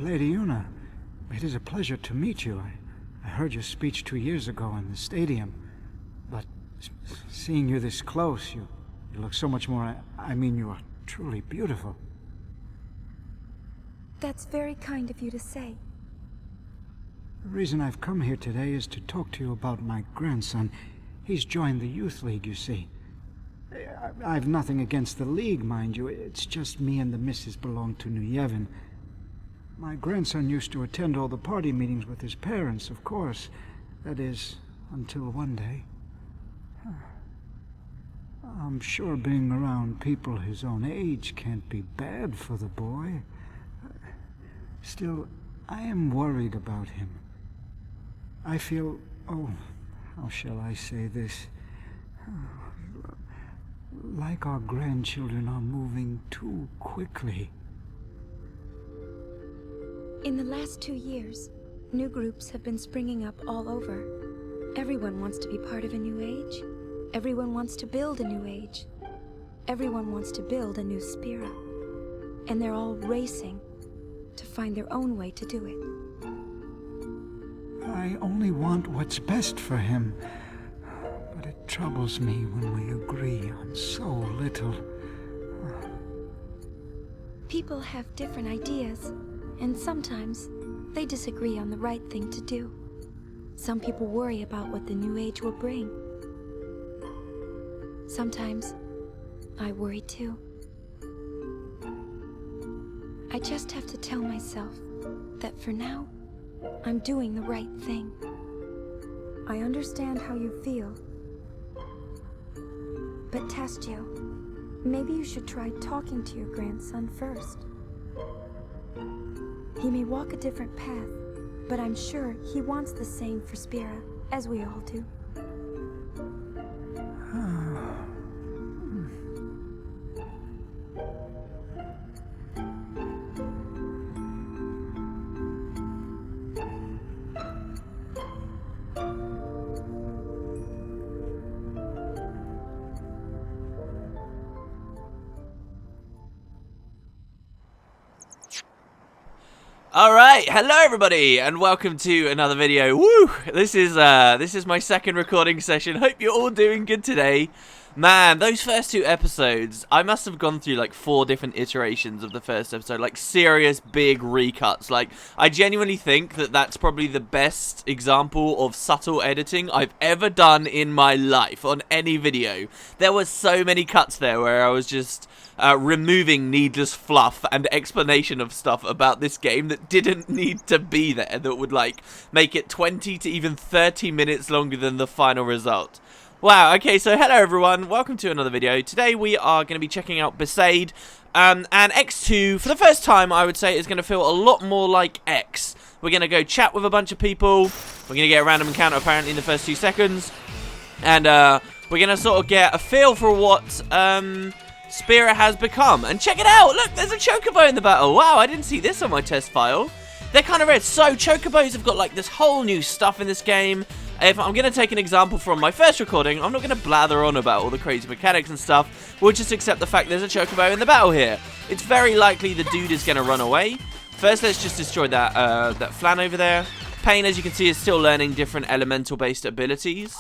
Lady Una, it is a pleasure to meet you. I heard your speech 2 years ago in the stadium, but seeing you this close, you look so much more... I mean, you are truly beautiful. That's very kind of you to say. The reason I've come here today is to talk to you about my grandson. He's joined the Youth League, you see. I've nothing against the League, mind you. It's just me and the missus belong to New Yevon. My grandson used to attend all the party meetings with his parents, of course. That is, until one day. I'm sure being around people his own age can't be bad for the boy. Still, I am worried about him. I feel, how shall I say this? Like our grandchildren are moving too quickly. In the last 2 years, new groups have been springing up all over. Everyone wants to be part of a new age. Everyone wants to build a new age. Everyone wants to build a new Spira. And they're all racing to find their own way to do it. I only want what's best for him. But it troubles me when we agree on so little. People have different ideas, and sometimes they disagree on the right thing to do. Some people worry about what the new age will bring. Sometimes I worry too. I just have to tell myself that for now, I'm doing the right thing. I understand how you feel. But Testio, maybe you should try talking to your grandson first. He may walk a different path, but I'm sure he wants the same for Spira, as we all do. Alright, hello everybody, and welcome to another video. Woo! This is my second recording session. Hope you're all doing good today. Man, those first 2 episodes, I must have gone through like 4 different iterations of the first episode, like serious big recuts. Like, I genuinely think that that's probably the best example of subtle editing I've ever done in my life on any video. There were so many cuts there where I was just removing needless fluff and explanation of stuff about this game that didn't need to be there, that would like make it 20 to even 30 minutes longer than the final result. Wow, okay, so hello everyone, welcome to another video. Today we are going to be checking out Besaid, and X-2, for the first time, I would say, is going to feel a lot more like X. We're going to go chat with a bunch of people, we're going to get a random encounter apparently in the first 2 seconds, and we're going to sort of get a feel for what Spira has become. And check it out, look, there's a chocobo in the battle. Wow, I didn't see this on my test file. They're kind of rare. So, chocobos have got like this whole new stuff in this game. If I'm going to take an example from my first recording, I'm not going to blather on about all the crazy mechanics and stuff. We'll just accept the fact there's a chocobo in the battle here. It's very likely the dude is going to run away. First, let's just destroy that that flan over there. Pain, as you can see, is still learning different elemental-based abilities.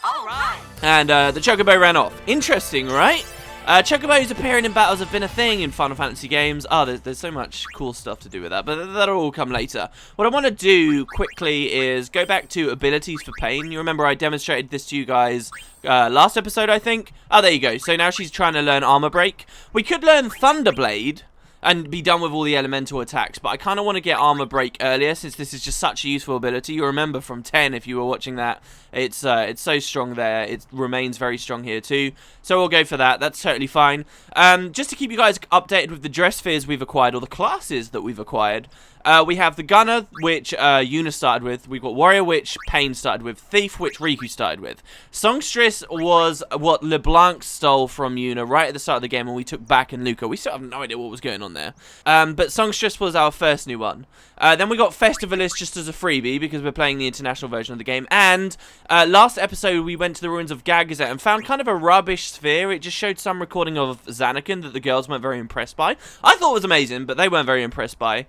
All right. And the chocobo ran off. Interesting, right? Chocobos appearing in battles have been a thing in Final Fantasy games. Oh, there's so much cool stuff to do with that, but that'll all come later. What I want to do quickly is go back to abilities for Pain. You remember I demonstrated this to you guys last episode, I think? Oh, there you go. So now she's trying to learn Armor Break. We could learn Thunderblade and be done with all the elemental attacks, but I kind of want to get Armor Break earlier since this is just such a useful ability. You remember from 10, if you were watching that, it's so strong there. It remains very strong here too, so we'll go for that. That's totally fine. Just to keep you guys updated with the dress spheres we've acquired, or the classes that we've acquired, we have the Gunner, which Yuna started with. We've got Warrior, which Pain started with. Thief, which Riku started with. Songstress was what LeBlanc stole from Yuna right at the start of the game when we took back in Luca. We still have no idea what was going on there. But Songstress was our first new one. Then we got Festivalist just as a freebie because we're playing the international version of the game. And last episode we went to the ruins of Gagazet and found kind of a rubbish sphere. It just showed some recording of Zanakin that the girls weren't very impressed by. I thought it was amazing, but they weren't very impressed by.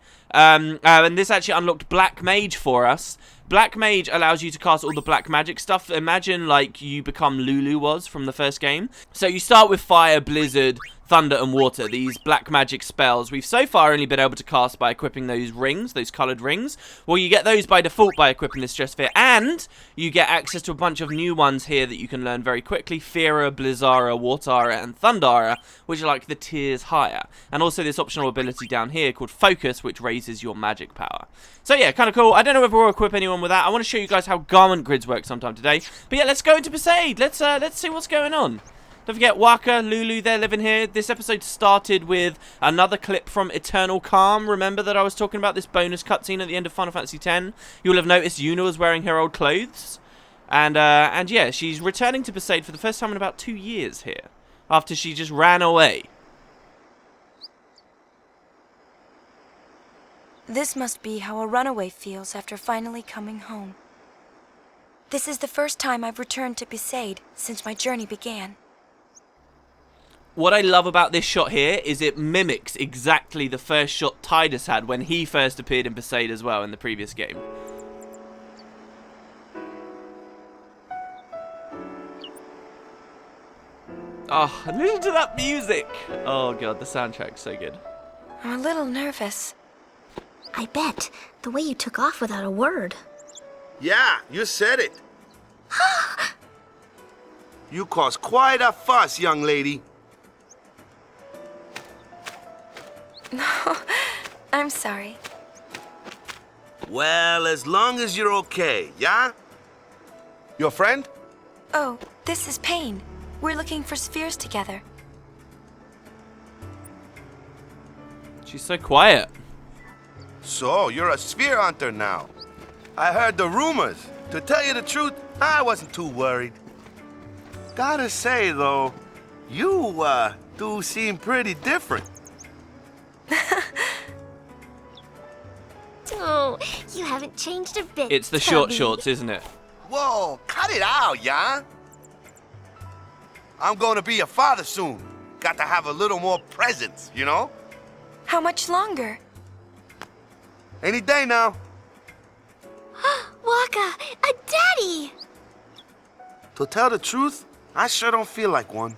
And this actually unlocked Black Mage for us. Black Mage allows you to cast all the black magic stuff. Imagine like you become Lulu was from the first game. So you start with Fire, Blizzard, Thunder and Water, these black magic spells. We've so far only been able to cast by equipping those rings, those coloured rings. Well, you get those by default by equipping this Stress Sphere, and you get access to a bunch of new ones here that you can learn very quickly. Fira, Blizzara, Watara and Thundara, which are like the tiers higher. And also this optional ability down here called Focus, which raises your magic power. So yeah, kind of cool. I don't know if we'll equip anyone with that. I want to show you guys how garment grids work sometime today. But yeah, let's go into Besaid. Let's see what's going on. Don't forget, Waka, Lulu, they're living here. This episode started with another clip from Eternal Calm. Remember that I was talking about this bonus cutscene at the end of Final Fantasy X? You'll have noticed Yuna was wearing her old clothes. And yeah, she's returning to Besaid for the first time in about 2 years here. After she just ran away. This must be how a runaway feels after finally coming home. This is the first time I've returned to Besaid since my journey began. What I love about this shot here is it mimics exactly the first shot Tidus had when he first appeared in Besaid as well in the previous game. Oh, listen to that music! Oh god, the soundtrack's so good. I'm a little nervous. I bet. The way you took off without a word. Yeah, you said it. You caused quite a fuss, young lady. No, I'm sorry. Well, as long as you're okay, yeah? Your friend? Oh, this is Pain. We're looking for spheres together. She's so quiet. So, you're a sphere hunter now. I heard the rumors. To tell you the truth, I wasn't too worried. Gotta say, though, you, do seem pretty different. Oh, you haven't changed a bit. It's the short Tubby. shorts, isn't it? Whoa, cut it out, yeah? I'm gonna be a father soon. Got to have a little more presence, you know? How much longer? Any day now. Waka, a daddy! To tell the truth, I sure don't feel like one.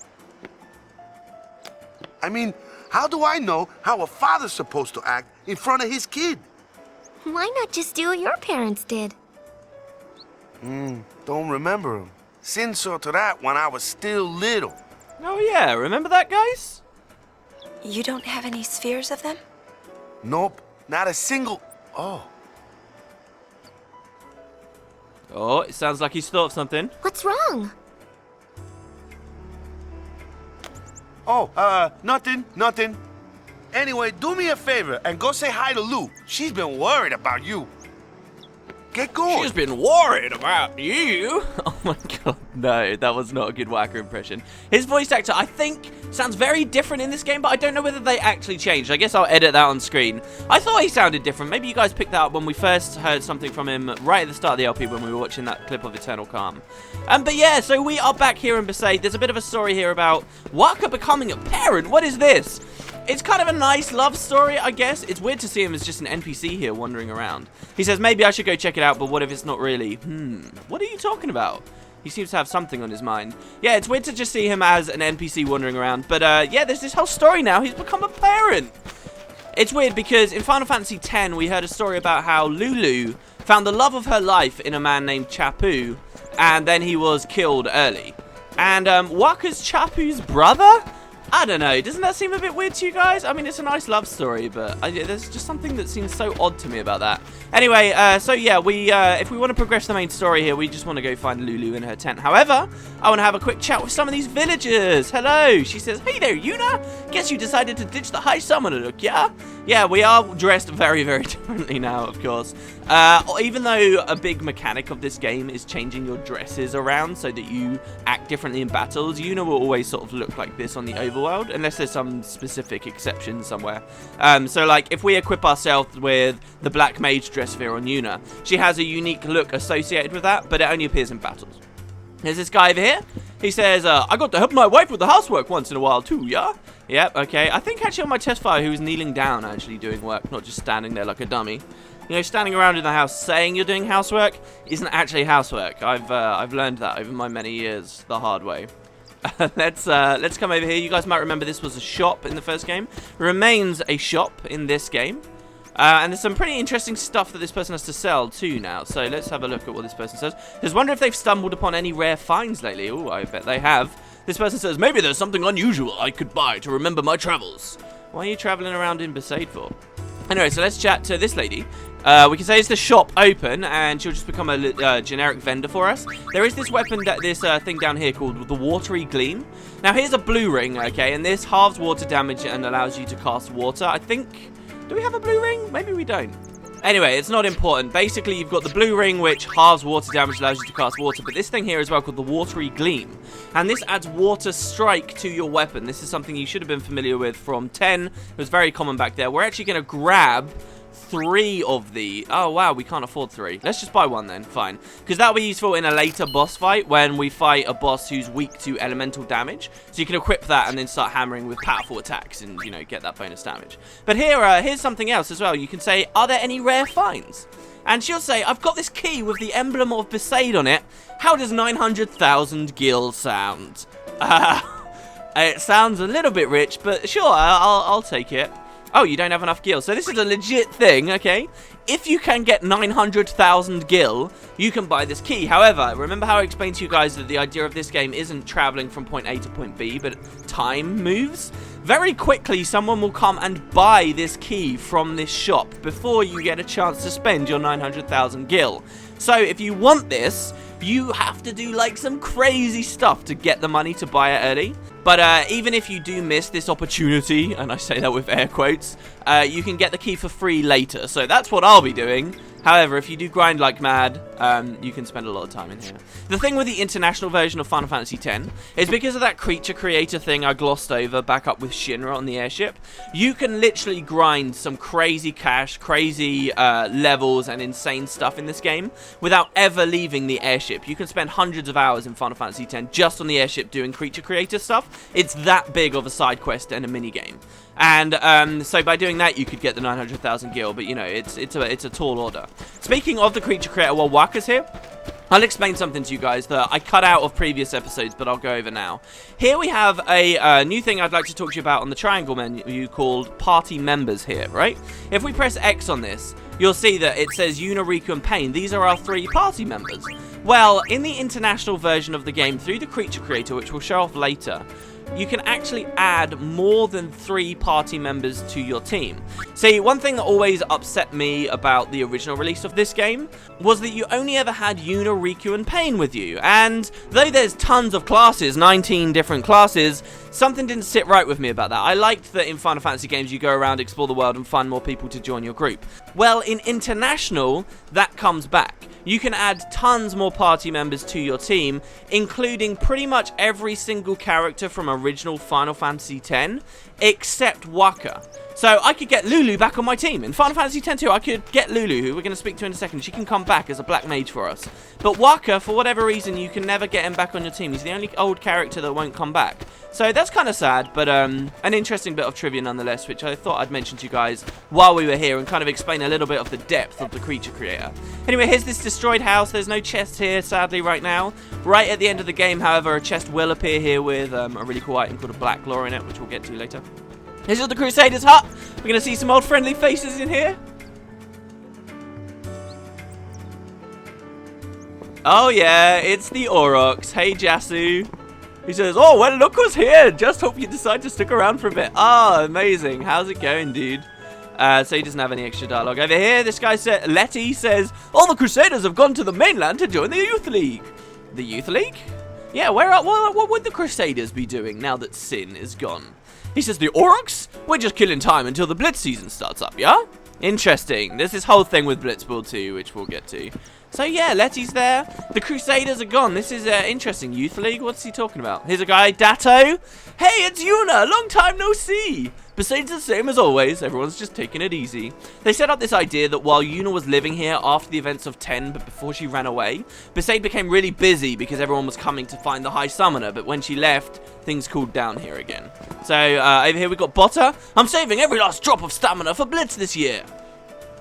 I mean, how do I know how a father's supposed to act in front of his kid? Why not just do what your parents did? Don't remember him. Sin saw to that when I was still little. Oh yeah, remember that, guys? You don't have any spheres of them? Nope, not a single... Oh. Oh, it sounds like he's thought of something. What's wrong? Oh, nothing. Anyway, do me a favor and go say hi to Lou. She's been worried about you. Get going. She's been worried about you. Oh my god, no, that was not a good Whacker impression. His voice actor, I think, sounds very different in this game, but I don't know whether they actually changed. I guess I'll edit that on screen. I thought he sounded different. Maybe you guys picked that up when we first heard something from him right at the start of the LP when we were watching that clip of Eternal Calm. But yeah, so we are back here in Besaid. There's a bit of a story here about Waka becoming a parent. What is this? It's kind of a nice love story, I guess. It's weird to see him as just an NPC here wandering around. He says, maybe I should go check it out, but what if it's not really? What are you talking about? He seems to have something on his mind. Yeah, it's weird to just see him as an NPC wandering around. But yeah, there's this whole story now. He's become a parent. It's weird because in Final Fantasy X, we heard a story about how Lulu found the love of her life in a man named Chapu, and then he was killed early. And Waka's Chapu's brother? I don't know, doesn't that seem a bit weird to you guys? I mean, it's a nice love story, but there's just something that seems so odd to me about that. Anyway, so yeah, if we want to progress the main story here, we just want to go find Lulu in her tent. However, I want to have a quick chat with some of these villagers. Hello, she says, hey there, Yuna. Guess you decided to ditch the high summoner look, yeah? Yeah, we are dressed very, very differently now, of course. Even though a big mechanic of this game is changing your dresses around so that you act differently in battles, Yuna will always sort of look like this on the overworld, unless there's some specific exception somewhere. So like, if we equip ourselves with the Black Mage dress sphere on Yuna, she has a unique look associated with that, but it only appears in battles. There's this guy over here. He says, I got to help my wife with the housework once in a while too, yeah? Yep, okay. I think actually on my test fire he was kneeling down actually doing work, not just standing there like a dummy. You know, standing around in the house saying you're doing housework isn't actually housework. I've learned that over my many years the hard way. Let's come over here. You guys might remember this was a shop in the first game. It remains a shop in this game. And there's some pretty interesting stuff that this person has to sell too now. So let's have a look at what this person says. Just wonder if they've stumbled upon any rare finds lately. Oh, I bet they have. This person says, maybe there's something unusual I could buy to remember my travels. Why are you traveling around in Besaid for? Anyway, so let's chat to this lady. We can say, is the shop open? And she'll just become a generic vendor for us. There is this weapon, this thing down here called the Watery Gleam. Now, here's a blue ring, okay? And this halves water damage and allows you to cast water. I think... Do we have a blue ring? Maybe we don't. Anyway, it's not important. Basically, you've got the blue ring, which halves water damage, allows you to cast water. But this thing here as well called the Watery Gleam. And this adds water strike to your weapon. This is something you should have been familiar with from 10. It was very common back there. We're actually going to grab 3 of the... Oh, wow, we can't afford 3. Let's just buy 1 then. Fine. Because that'll be useful in a later boss fight when we fight a boss who's weak to elemental damage. So you can equip that and then start hammering with powerful attacks and, you know, get that bonus damage. But here's something else as well. You can say, are there any rare finds? And she'll say, I've got this key with the emblem of Besaid on it. How does 900,000 gil sound? It sounds a little bit rich, but sure, I'll take it. Oh, you don't have enough gil. So this is a legit thing, okay? If you can get 900,000 gil, you can buy this key. However, remember how I explained to you guys that the idea of this game isn't traveling from point A to point B, but time moves? Very quickly, someone will come and buy this key from this shop before you get a chance to spend your 900,000 gil. So if you want this, you have to do like some crazy stuff to get the money to buy it early. But even if you do miss this opportunity, and I say that with air quotes, you can get the key for free later. So that's what I'll be doing. However, if you do grind like mad, you can spend a lot of time in here. The thing with the international version of Final Fantasy X is because of that creature creator thing I glossed over back up with Shinra on the airship, you can literally grind some crazy cash, crazy levels and insane stuff in this game without ever leaving the airship. You can spend hundreds of hours in Final Fantasy X just on the airship doing creature creator stuff. It's that big of a side quest and a mini game. And so by doing that, you could get the 900,000 gil, but you know, it's a tall order. Speaking of the creature creator, while Waka's here, I'll explain something to you guys that I cut out of previous episodes, but I'll go over now. Here we have a new thing I'd like to talk to you about on the triangle menu called Party Members here, right? If we press X on this, you'll see that it says Yuna, Riku, and Pain. These are our 3 party members. Well, in the international version of the game, through the creature creator, which we'll show off later, you can actually add more than 3 party members to your team. See, one thing that always upset me about the original release of this game was that you only ever had Yuna, Riku, and Pain with you. And though there's tons of classes, 19 different classes, something didn't sit right with me about that. I liked that in Final Fantasy games you go around, explore the world, and find more people to join your group. Well, in International, that comes back. You can add tons more party members to your team, including pretty much every single character from original Final Fantasy X, except Waka. So I could get Lulu back on my team. In Final Fantasy X-2, I could get Lulu, who we're going to speak to in a second. She can come back as a black mage for us. But Waka, for whatever reason, you can never get him back on your team. He's the only old character that won't come back. So that's kind of sad, but an interesting bit of trivia nonetheless, which I thought I'd mention to you guys while we were here and kind of explain a little bit of the depth of the creature creator. Anyway, here's this destroyed house. There's no chest here, sadly, right now. Right at the end of the game, however, a chest will appear here with a really cool item called a black lore in it, which we'll get to later. This is the Crusaders' hut. We're going to see some old friendly faces in here. Oh yeah, it's the Aurochs. Hey Jasu. He says, oh, well, look who's here. Just hope you decide to stick around for a bit. Oh, amazing. How's it going, dude? So he doesn't have any extra dialogue. Over here, this guy said, Letty says, all the Crusaders have gone to the mainland to join the Youth League. The Youth League? Yeah, what would the Crusaders be doing now that Sin is gone? He says, the Aurochs? We're just killing time until the Blitz season starts up, yeah? Interesting. There's this whole thing with Blitzball 2, which we'll get to. So yeah, Letty's there. The Crusaders are gone. This is interesting. Youth League? What's he talking about? Here's a guy, Datto. Hey, it's Yuna. Long time no see. Besaid's the same as always. Everyone's just taking it easy. They set up this idea that while Yuna was living here after the events of 10, but before she ran away, Besaid became really busy because everyone was coming to find the High Summoner. But when she left, things cooled down here again. So over here we got Botta. I'm saving every last drop of stamina for Blitz this year.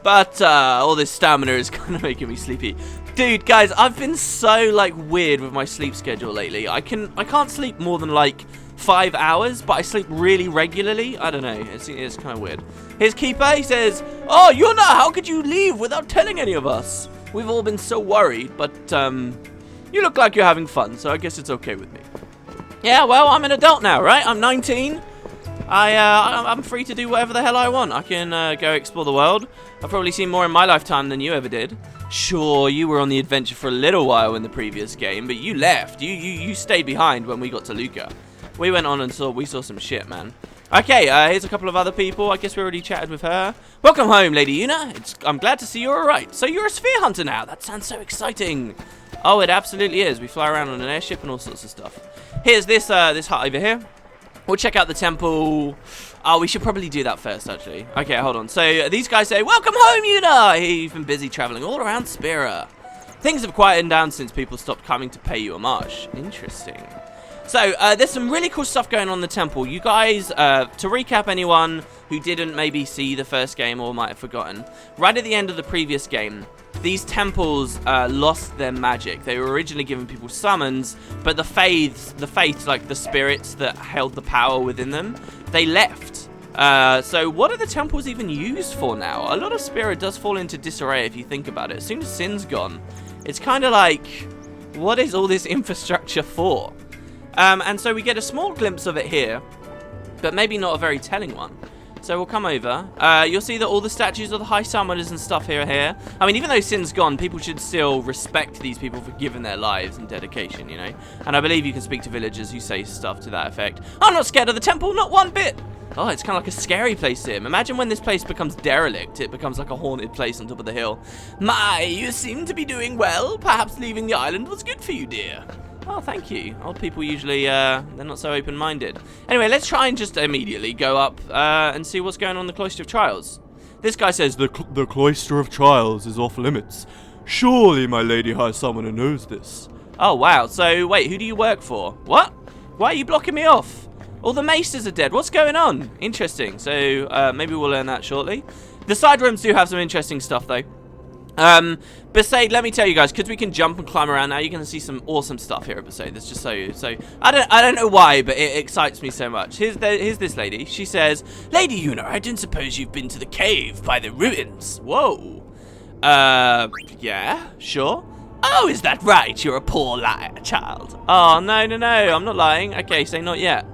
But all this stamina is kind of making me sleepy. Dude, guys, I've been so like weird with my sleep schedule lately. I can't sleep more than like 5 hours, but I sleep really regularly. I don't know. It's kind of weird. Here's Keeper. He says, "Oh, Yuna, how could you leave without telling any of us? We've all been so worried, but you look like you're having fun, so I guess it's okay with me." Yeah, well, I'm an adult now, right? I'm 19. I'm free to do whatever the hell I want. I can go explore the world. I've probably seen more in my lifetime than you ever did. Sure, you were on the adventure for a little while in the previous game, but you left. You stayed behind when we got to Luca. We went on and we saw some shit, man. Okay, here's a couple of other people. I guess we already chatted with her. Welcome home, Lady Yuna. I'm glad to see you're alright. So you're a sphere hunter now. That sounds so exciting. Oh, it absolutely is. We fly around on an airship and all sorts of stuff. Here's this hut over here. We'll check out the temple. Oh, we should probably do that first, actually. Okay, hold on. So these guys say, "Welcome home, Yuna." You've been busy traveling all around Spira. Things have quietened down since people stopped coming to pay you homage. Interesting. So there's some really cool stuff going on in the temple. You guys, to recap anyone who didn't maybe see the first game or might have forgotten, right at the end of the previous game, these temples lost their magic. They were originally giving people summons, but the faiths, like the spirits that held the power within them, they left. So what are the temples even used for now? A lot of Spira does fall into disarray if you think about it. As soon as Sin's gone, it's kind of like, what is all this infrastructure for? And so we get a small glimpse of it here, but maybe not a very telling one. So we'll come over. You'll see that all the statues of the High Summoners and stuff here are here. I mean, even though Sin's gone, people should still respect these people for giving their lives and dedication, you know? And I believe you can speak to villagers who say stuff to that effect. I'm not scared of the temple, not one bit! Oh, it's kind of like a scary place here. Imagine when this place becomes derelict. It becomes like a haunted place on top of the hill. My, you seem to be doing well. Perhaps leaving the island was good for you, dear. Oh, thank you. Old people usually, they're not so open-minded. Anyway, let's try and just immediately go up and see what's going on in the Cloister of Trials. This guy says, the Cloister of Trials is off limits. Surely my Lady High Summoner knows this. Oh, wow. So, wait, who do you work for? What? Why are you blocking me off? All the maesters are dead. What's going on? Interesting. So, maybe we'll learn that shortly. The side rooms do have some interesting stuff, though. Besaid, let me tell you guys, because we can jump and climb around now, you're going to see some awesome stuff here at Besaid. That's just so I don't know why, but it excites me so much. Here's this lady. She says, "Lady Yuna, I don't suppose you've been to the cave by the ruins." Whoa. Yeah, sure. Oh, is that right? You're a poor liar, child. Oh, no, I'm not lying. Okay, say not yet.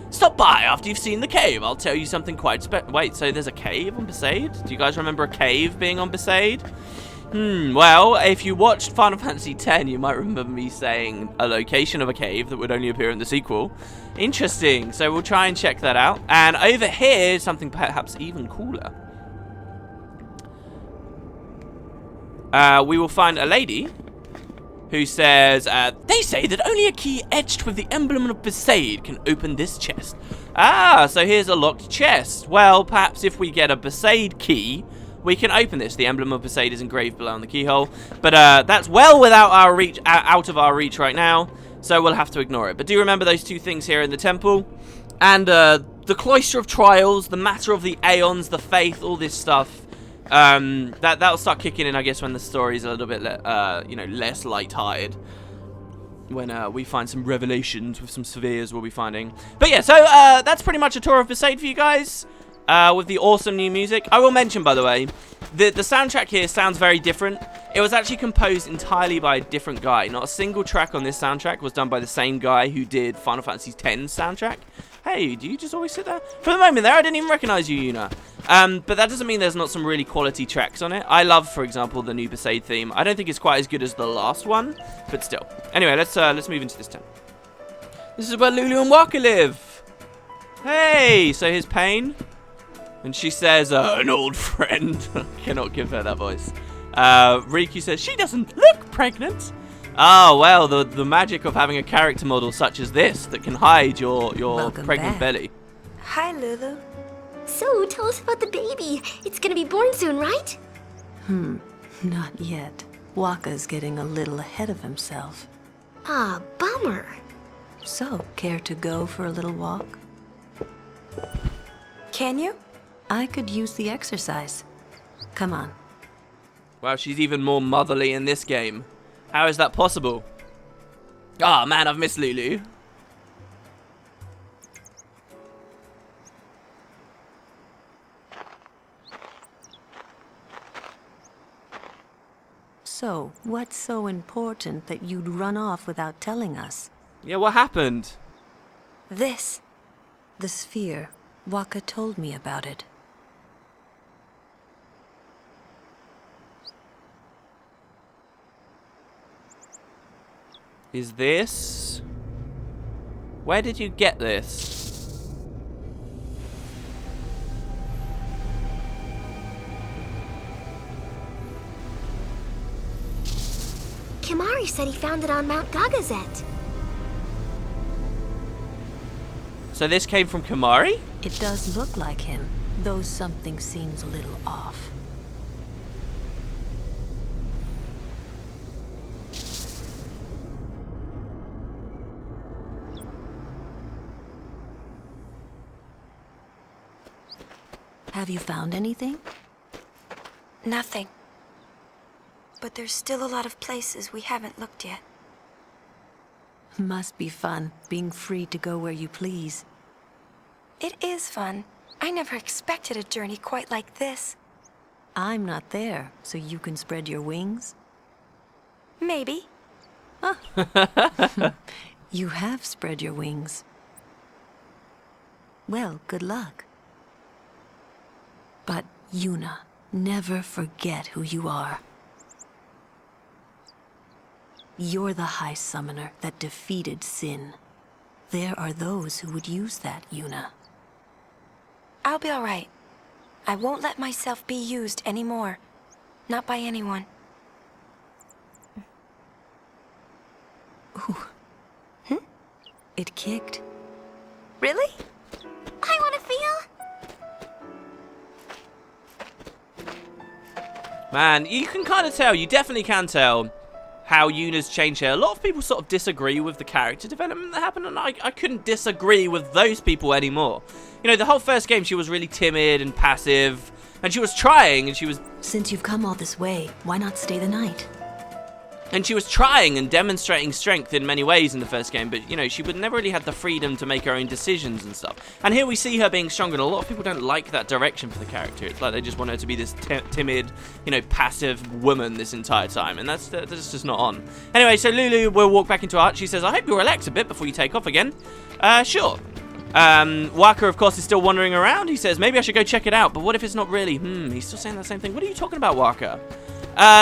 Stop by after you've seen the cave. I'll tell you something quite Wait, so there's a cave on Besaid? Do you guys remember a cave being on Besaid? Well, if you watched Final Fantasy X, you might remember me saying a location of a cave that would only appear in the sequel. Interesting. So we'll try and check that out. And over here is something perhaps even cooler. We will find a lady who says, they say that only a key etched with the emblem of Besaid can open this chest. Ah, so here's a locked chest. Well, perhaps if we get a Besaid key, we can open this. The emblem of Besaid is engraved below on the keyhole. But that's well without our reach, out of our reach right now, so we'll have to ignore it. But do remember those two things here in the temple. And the Cloister of Trials, the Matter of the Aeons, the Faith, all this stuff. That'll start kicking in, I guess, when the story's a little bit, less light-hearted. When we find some revelations with some spheres we'll be finding. But yeah, so that's pretty much a tour of Besaid for you guys. With the awesome new music. I will mention, by the way, the soundtrack here sounds very different. It was actually composed entirely by a different guy. Not a single track on this soundtrack was done by the same guy who did Final Fantasy X soundtrack. Hey, do you just always sit there? For the moment there, I didn't even recognize you, Yuna. But that doesn't mean there's not some really quality tracks on it. I love, for example, the new Besaid theme. I don't think it's quite as good as the last one, but still. Anyway, let's move into this town. This is where Lulu and Waka live. Hey, so here's Pain. And she says, an old friend. I cannot give her that voice. Riku says, she doesn't look pregnant. Oh, well, the magic of having a character model such as this that can hide your Welcome pregnant back. belly. Hi, Lulu. So, tell us about the baby. It's gonna be born soon, right? Not yet. Waka's getting a little ahead of himself. Ah, bummer. So, care to go for a little walk? Can you? I could use the exercise. Come on. Wow, she's even more motherly in this game. How is that possible? Ah, man, I've missed Lulu. So, what's so important that you'd run off without telling us? Yeah, what happened? This. The sphere. Waka told me about it. Is this... Where did you get this? Kimari said he found it on Mount Gagazet. So this came from Kimari? It does look like him, though something seems a little off. Have you found anything? Nothing. But there's still a lot of places we haven't looked yet. Must be fun, being free to go where you please. It is fun. I never expected a journey quite like this. I'm not there, so you can spread your wings? Maybe. You have spread your wings. Well, good luck. But, Yuna, never forget who you are. You're the High Summoner that defeated Sin. There are those who would use that, Yuna. I'll be all right. I won't let myself be used anymore. Not by anyone. Ooh. It kicked. Really? I want to feel. Man, you can kind of tell, you definitely can tell how Yuna's changed here. A lot of people sort of disagree with the character development that happened, and I couldn't disagree with those people anymore. You know, the whole first game, she was really timid and passive, and she was trying, and she was... Since you've come all this way, why not stay the night? And she was trying and demonstrating strength in many ways in the first game, but, you know, she would never really had the freedom to make her own decisions and stuff. And here we see her being stronger, and a lot of people don't like that direction for the character. It's like they just want her to be this timid, you know, passive woman this entire time, and that's just not on. Anyway, so Lulu will walk back into her hut. She says, I hope you'll relax a bit before you take off again. Sure. Waka, of course, is still wandering around. He says, maybe I should go check it out, but what if it's not really? He's still saying the same thing. What are you talking about, Waka?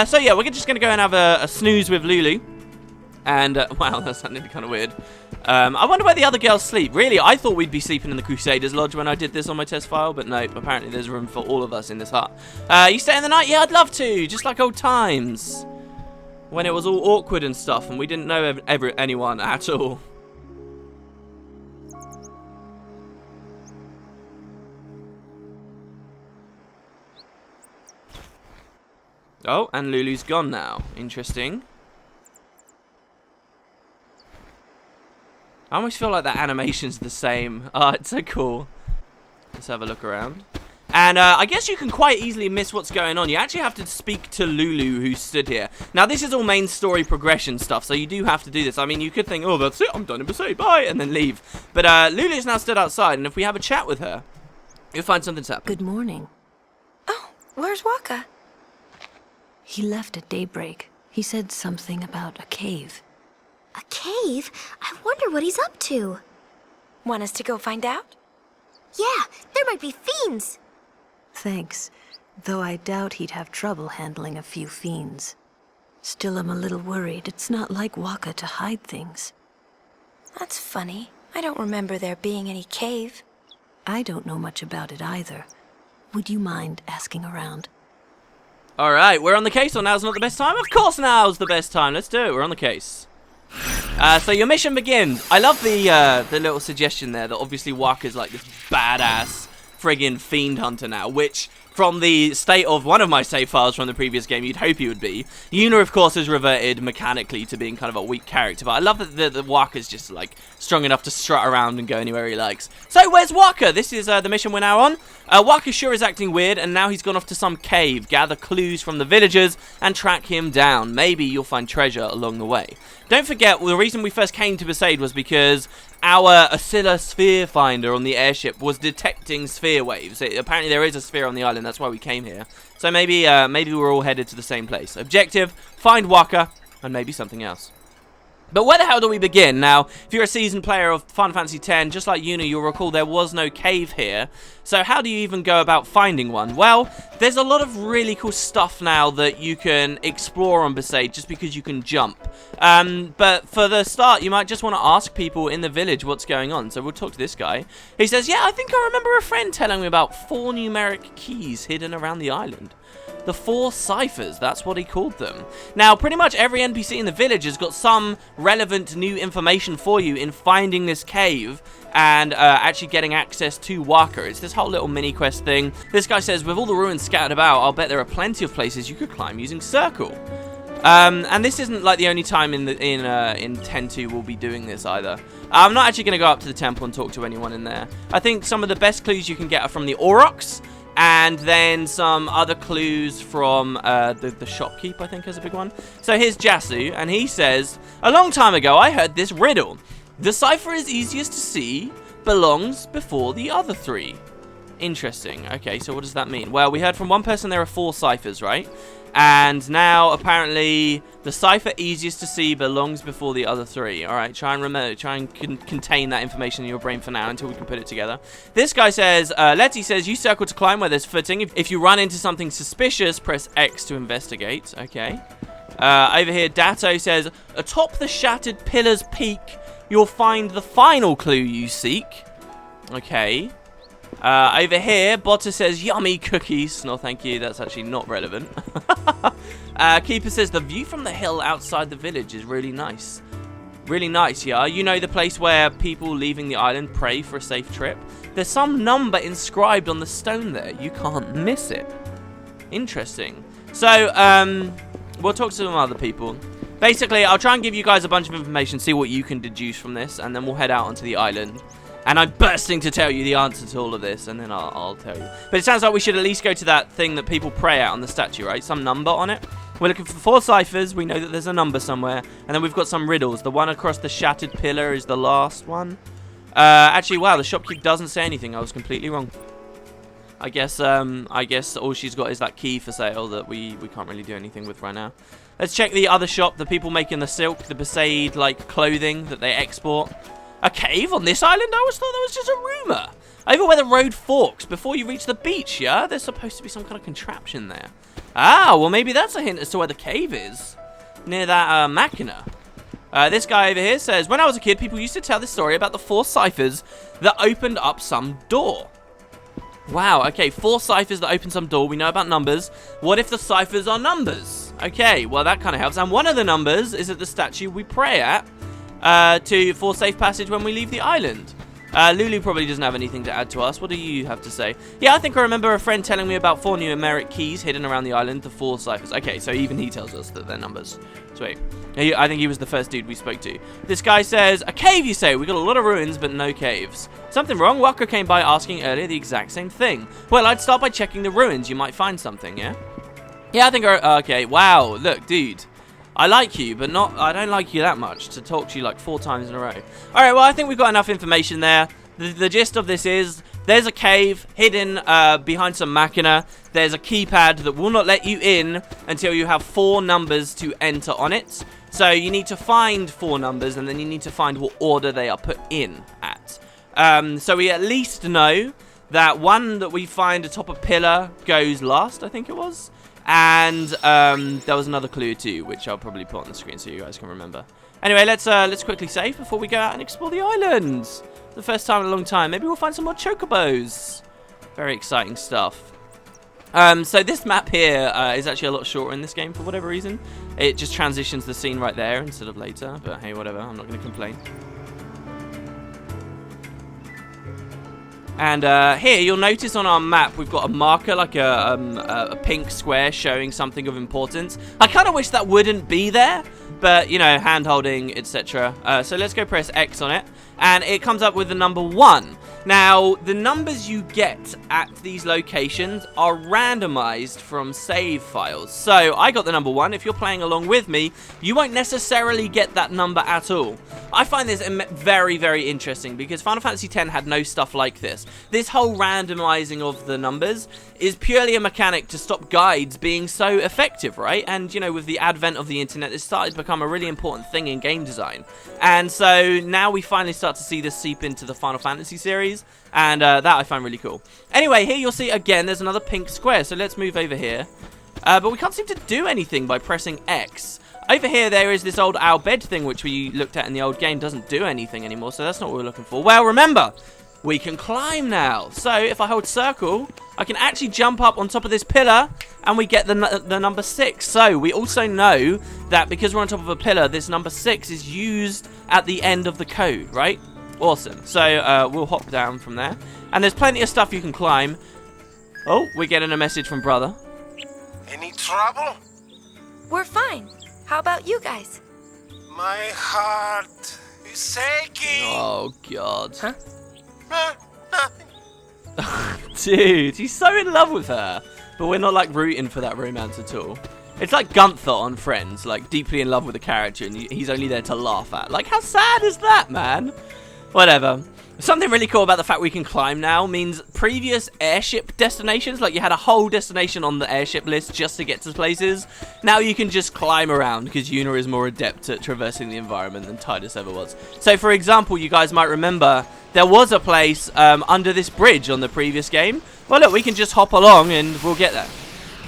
So yeah, we're just going to go and have a snooze with Lulu. And, wow, that sounded kind of weird. I wonder where the other girls sleep. Really, I thought we'd be sleeping in the Crusaders Lodge when I did this on my test file, but no, apparently there's room for all of us in this hut. You staying the night? Yeah, I'd love to, just like old times. When it was all awkward and stuff, and we didn't know anyone at all. Oh, and Lulu's gone now. Interesting. I almost feel like that animation's the same. Oh, it's so cool. Let's have a look around. And I guess you can quite easily miss what's going on. You actually have to speak to Lulu, who stood here. Now, this is all main story progression stuff, so you do have to do this. I mean, you could think, oh, that's it, I'm done in Besaid, bye, and then leave. But Lulu's now stood outside, and if we have a chat with her, you'll find something's happened. Good morning. Oh, where's Waka? He left at daybreak. He said something about a cave. A cave? I wonder what he's up to. Want us to go find out? Yeah, there might be fiends. Thanks, though I doubt he'd have trouble handling a few fiends. Still, I'm a little worried. It's not like Waka to hide things. That's funny. I don't remember there being any cave. I don't know much about it either. Would you mind asking around? Alright, we're on the case, or now's not the best time? Of course now's the best time. Let's do it. We're on the case. So your mission begins. I love the little suggestion there that obviously Waka's like this badass friggin' fiend hunter now, which from the state of one of my save files from the previous game, you'd hope he would be. Yuna, of course, has reverted mechanically to being kind of a weak character, but I love that the Waka's just, like, strong enough to strut around and go anywhere he likes. So, where's Waka? This is the mission we're now on. Waka sure is acting weird, and now he's gone off to some cave, gather clues from the villagers, and track him down. Maybe you'll find treasure along the way. Don't forget, the reason we first came to Besaid was because our Oscilla sphere finder on the airship was detecting sphere waves. Apparently there is a sphere on the island, that's why we came here. So maybe we're all headed to the same place. Objective, find Waka, and maybe something else. But where the hell do we begin? Now, if you're a seasoned player of Final Fantasy X, just like Yuna, you'll recall there was no cave here. So how do you even go about finding one? Well, there's a lot of really cool stuff now that you can explore on Besaid just because you can jump. But for the start, you might just want to ask people in the village what's going on. So we'll talk to this guy. He says, yeah, I think I remember a friend telling me about 4 numeric keys hidden around the island. The 4 ciphers, that's what he called them. Now, pretty much every NPC in the village has got some relevant new information for you in finding this cave and actually getting access to Waka. It's this whole little mini quest thing. This guy says, with all the ruins scattered about, I'll bet there are plenty of places you could climb using Circle. And this isn't like the only time in 10.2 we'll be doing this either. I'm not actually going to go up to the temple and talk to anyone in there. I think some of the best clues you can get are from the Aurochs, and then some other clues from the shopkeep, I think, is a big one. So here's Jasu, and he says, a long time ago I heard this riddle. The cipher is easiest to see, belongs before the other 3. Interesting. Okay, so what does that mean? Well, we heard from one person there are 4 ciphers, right? And now, apparently, the cipher easiest to see belongs before the other 3. Alright, try and contain that information in your brain for now until we can put it together. This guy says, Letty says, use Circle to climb where there's footing. If you run into something suspicious, press X to investigate. Okay. Over here, Datto says, atop the shattered pillar's peak, you'll find the final clue you seek. Okay. Over here, Botta says, yummy cookies. No, thank you. That's actually not relevant. Keeper says, the view from the hill outside the village is really nice. Really nice, yeah? You know the place where people leaving the island pray for a safe trip? There's some number inscribed on the stone there. You can't miss it. Interesting. So, we'll talk to some other people. Basically, I'll try and give you guys a bunch of information, see what you can deduce from this, and then we'll head out onto the island. And I'm bursting to tell you the answer to all of this, and then I'll tell you. But it sounds like we should at least go to that thing that people pray at on the statue, right? Some number on it. We're looking for 4 ciphers. We know that there's a number somewhere. And then we've got some riddles. The one across the shattered pillar is the last one. Actually, wow, the shopkeep doesn't say anything. I was completely wrong. I guess all she's got is that key for sale that we can't really do anything with right now. Let's check the other shop. The people making the silk, the Besaid, like, clothing that they export. A cave on this island? I always thought that was just a rumour. Over where the road forks before you reach the beach, yeah? There's supposed to be some kind of contraption there. Ah, well maybe that's a hint as to where the cave is. Near that machina. This guy over here says, when I was a kid, people used to tell this story about the 4 ciphers that opened up some door. Wow, okay, 4 ciphers that open some door. We know about numbers. What if the ciphers are numbers? Okay, well that kind of helps. And one of the numbers is at the statue we pray at. For safe passage when we leave the island. Lulu probably doesn't have anything to add to us. What do you have to say? Yeah, I think I remember a friend telling me about 4 numeric keys hidden around the island, the 4 ciphers. Okay, so even he tells us that they're numbers. Sweet. I think he was the first dude we spoke to. This guy says, a cave you say? We got a lot of ruins, but no caves. Something wrong? Waka came by asking earlier the exact same thing. Well, I'd start by checking the ruins. You might find something, yeah? Yeah, I think okay, wow, look, dude. I like you, but I don't like you that much to talk to you like 4 times in a row. Alright, well, I think we've got enough information there. The gist of this is, there's a cave hidden behind some machina. There's a keypad that will not let you in until you have 4 numbers to enter on it. So you need to find 4 numbers, and then you need to find what order they are put in at. So we at least know that one that we find atop a pillar goes last, I think it was. And there was another clue too, which I'll probably put on the screen so you guys can remember. Anyway, let's quickly save before we go out and explore the islands. The first time in a long time. Maybe we'll find some more chocobos. Very exciting stuff. So this map here is actually a lot shorter in this game for whatever reason. It just transitions the scene right there instead of later, but hey, whatever, I'm not going to complain. And here, you'll notice on our map, we've got a marker, like a pink square showing something of importance. I kind of wish that wouldn't be there, but, you know, hand-holding, etc. So let's go press X on it, and it comes up with the number 1. Now, the numbers you get at these locations are randomized from save files. So, I got the number 1. If you're playing along with me, you won't necessarily get that number at all. I find this very, very interesting because Final Fantasy X had no stuff like this. This whole randomizing of the numbers is purely a mechanic to stop guides being so effective, right? And, you know, with the advent of the internet, this started to become a really important thing in game design. And so, now we finally start to see this seep into the Final Fantasy series. And that I find really cool. Anyway, here you'll see again there's another pink square, so let's move over here. But we can't seem to do anything by pressing X. Over here there is this old owl bed thing which we looked at in the old game. Doesn't do anything anymore, so that's not what we're looking for. Well, remember, we can climb now. So if I hold circle, I can actually jump up on top of this pillar and we get the number 6. So we also know that because we're on top of a pillar, this number 6 is used at the end of the code, right? Awesome. So we'll hop down from there. And there's plenty of stuff you can climb. Oh, we're getting a message from brother. Any trouble? We're fine. How about you guys? My heart is aching. Oh, God. Huh? Nothing. Dude, he's so in love with her. But we're not, like, rooting for that romance at all. It's like Gunther on Friends, like, deeply in love with the character, and he's only there to laugh at. Like, how sad is that, man? Whatever. Something really cool about the fact we can climb now means previous airship destinations, like you had a whole destination on the airship list just to get to places, now you can just climb around because Yuna is more adept at traversing the environment than Tidus ever was. So for example, you guys might remember there was a place under this bridge on the previous game. Well look, we can just hop along and we'll get there.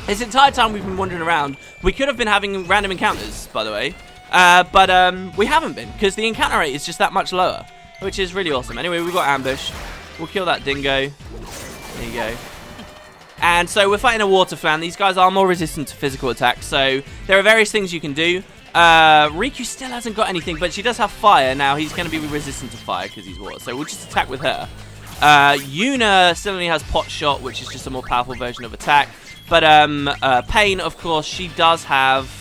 This entire time we've been wandering around, we could have been having random encounters, by the way, but we haven't been because the encounter rate is just that much lower. Which is really awesome. Anyway, we've got ambush. We'll kill that dingo. There you go. And so we're fighting a water fan. These guys are more resistant to physical attacks. So there are various things you can do. Riku still hasn't got anything, but she does have fire. Now he's going to be resistant to fire because he's water. So we'll just attack with her. Yuna still only has pot shot, which is just a more powerful version of attack. But Pain, of course, she does have...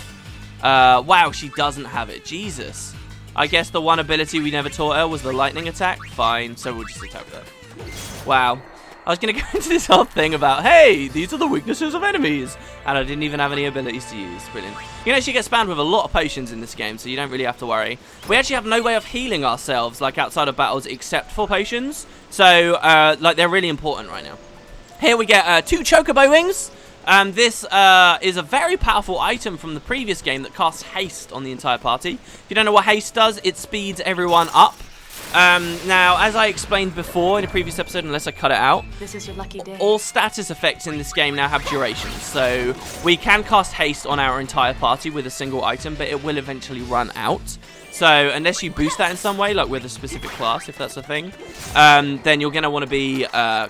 wow, she doesn't have it. Jesus. I guess the one ability we never taught her was the lightning attack. Fine, so we'll just attack with her. Wow. I was going to go into this whole thing about, hey, these are the weaknesses of enemies. And I didn't even have any abilities to use. Brilliant. You know, she gets spammed with a lot of potions in this game, so you don't really have to worry. We actually have no way of healing ourselves, like outside of battles, except for potions. So, like, they're really important right now. Here we get 2 chocobo wings. This is a very powerful item from the previous game that casts haste on the entire party. If you don't know what haste does, it speeds everyone up. Now, as I explained before in a previous episode, unless I cut it out, This is your lucky day. all status effects in this game now have durations. So we can cast haste on our entire party with a single item, but it will eventually run out. So unless you boost that in some way, like with a specific class, if that's a thing, then you're going to want to be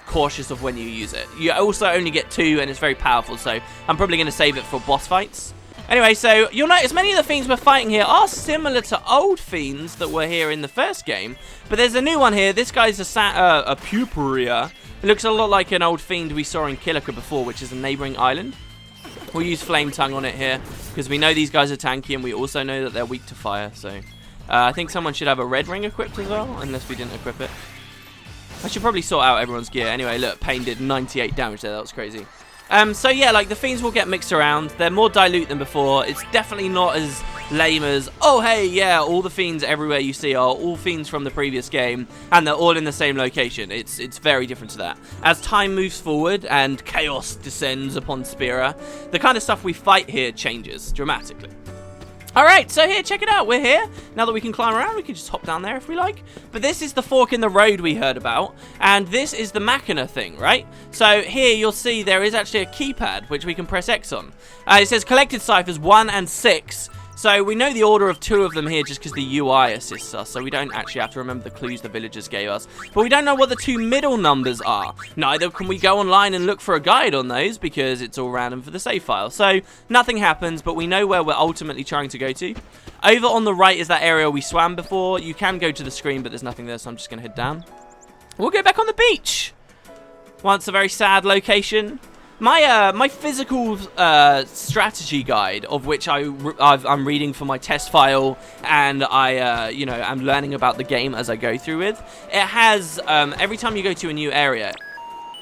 cautious of when you use it. You also only get 2, and it's very powerful, so I'm probably going to save it for boss fights. Anyway, so you'll notice many of the fiends we're fighting here are similar to old fiends that were here in the first game, but there's a new one here. This guy's a Pupuria. It looks a lot like an old fiend we saw in Kilika before, which is a neighboring island. We'll use Flame Tongue on it here, because we know these guys are tanky, and we also know that they're weak to fire, so... I think someone should have a red ring equipped as well, unless we didn't equip it. I should probably sort out everyone's gear. Anyway, look, Pain did 98 damage there. That was crazy. So yeah, like the fiends will get mixed around. They're more dilute than before. It's definitely not as lame as, oh hey, yeah, all the fiends everywhere you see are all fiends from the previous game, and they're all in the same location. It's very different to that. As time moves forward and chaos descends upon Spira, the kind of stuff we fight here changes dramatically. Alright, so here, check it out. We're here. Now that we can climb around, we can just hop down there if we like. But this is the fork in the road we heard about. And this is the Machina thing, right? So here you'll see there is actually a keypad, which we can press X on. It says collected ciphers 1 and 6. So we know the order of 2 of them here just because the UI assists us, so we don't actually have to remember the clues the villagers gave us. But we don't know what the 2 middle numbers are. Neither can we go online and look for a guide on those because it's all random for the save file. So nothing happens, but we know where we're ultimately trying to go to. Over on the right is that area we swam before. You can go to the screen, but there's nothing there, so I'm just going to head down. We'll go back on the beach. Once a very sad location. My physical strategy guide, of which I'm reading for my test file, and I'm learning about the game as I go through with. It has every time you go to a new area,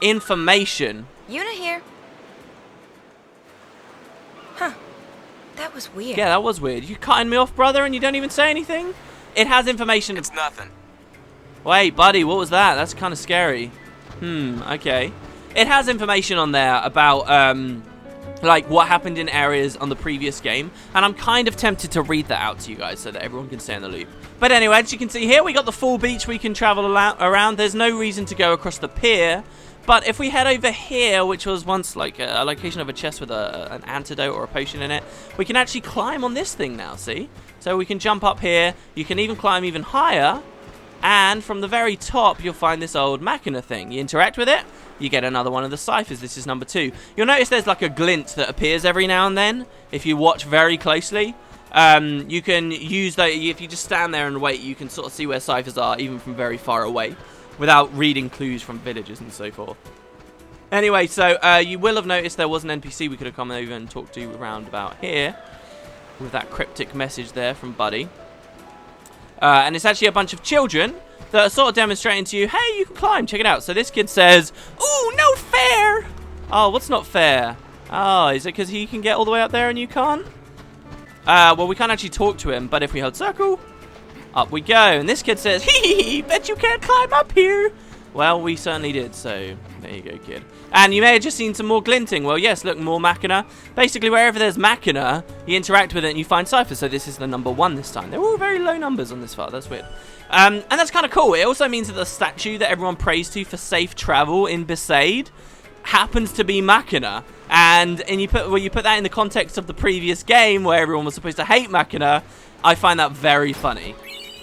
information. Yuna here. Huh. That was weird. Yeah, that was weird. You cutting me off, brother, and you don't even say anything? It has information. It's nothing. Wait, buddy, what was that? That's kind of scary. Okay. It has information on there about, like, what happened in areas on the previous game. And I'm kind of tempted to read that out to you guys so that everyone can stay in the loop. But anyway, as you can see here, we got the full beach we can travel around. There's no reason to go across the pier. But if we head over here, which was once, like, a location of a chest with an antidote or a potion in it, we can actually climb on this thing now, see? So we can jump up here. You can even climb even higher. And from the very top, you'll find this old machina thing. You interact with it, you get another one of the ciphers. This is number 2. You'll notice there's like a glint that appears every now and then. If you watch very closely, you can use that. If you just stand there and wait, you can sort of see where ciphers are, even from very far away, without reading clues from villagers and so forth. Anyway, so you will have noticed there was an NPC we could have come over and talked to around about here, with that cryptic message there from Buddy. And it's actually a bunch of children that are sort of demonstrating to you, hey, you can climb, check it out. So this kid says, ooh, no fair. Oh, what's not fair? Oh, is it because he can get all the way up there and you can't? Well, we can't actually talk to him, but if we hold circle, up we go. And this kid says, hee, bet you can't climb up here. Well, we certainly did, so there you go, kid. And you may have just seen some more glinting. Well, yes, look, more machina. Basically, wherever there's machina, you interact with it and you find ciphers. So this is the number 1 this time. They're all very low numbers on this file. That's weird. And that's kind of cool. It also means that the statue that everyone prays to for safe travel in Besaid happens to be machina. And you put that in the context of the previous game where everyone was supposed to hate machina. I find that very funny.